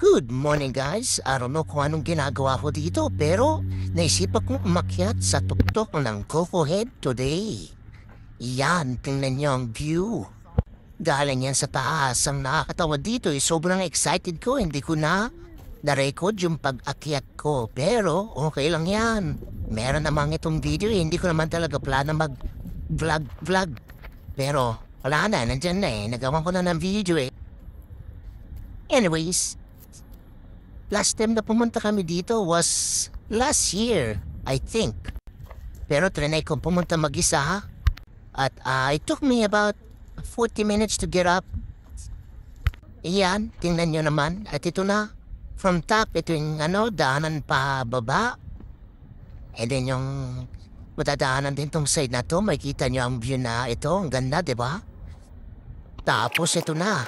Good morning guys. I don't know kung anong ginagawa ko dito pero naisipan kong umakyat sa tuktok ng Coco Head today. Yan, tingnan niyo ang view. Galing yan sa taas. Ang nakakatawa dito sobrang excited ko. Hindi ko na-record yung pag-akyat ko. Pero okay lang yan. Meron namang itong video hindi ko naman talaga plano mag-vlog. Pero wala na, nandyan na nagawa ko na ng video Anyways, last time na pumunta kami dito was last year, I think. Pero trinay kong pumunta mag-isa at it took me about 40 minutes to get up. Iyan, tingnan nyo naman. At ito na, from top, ito yung daanan pa baba. And then yung matadaanan din tong side na to, makikita nyo ang view na ito. Ang ganda, di ba? Tapos ito na.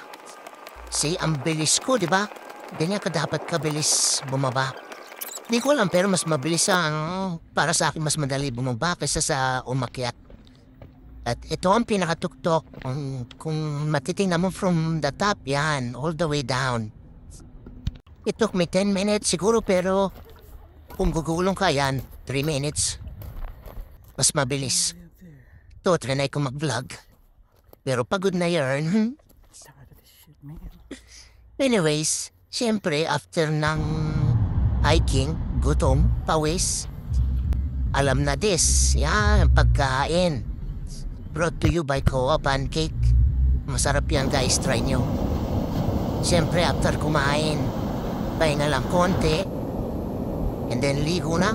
See, ang bilis ko, di ba? Ganyan ka dapat kabilis bumaba. Di ko alam pero mas mabilis para sa akin mas madali bumaba kaysa sa umakyat. At ito ang pinakatuktok. Kung matitingnan mo from the top yan, all the way down. It took me 10 minutes siguro pero kung gugulong ka yan, 3 minutes. Mas mabilis. Ito, trinay ko mag-vlog. Pero pagod na yarn. Anyways, siyempre, after ng hiking, gutom, pawis, alam na this, yan, pagkain. Brought to you by Koa Pancake. Masarap yan guys, try nyo. Siyempre, after kumain, pahinga lang konti, and then ligo na.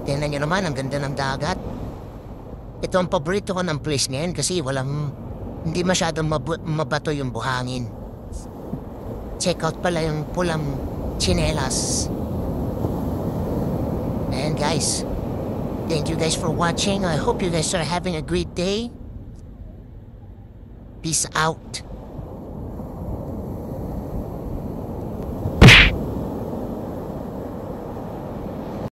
Tingnan nyo naman, ang ganda ng dagat. Ito ang paborito ko ng place ngayon kasi hindi masyadong mabato yung buhangin. Check out pala yung pulang chinelas. And guys, thank you guys for watching. I hope you guys are having a great day. Peace out.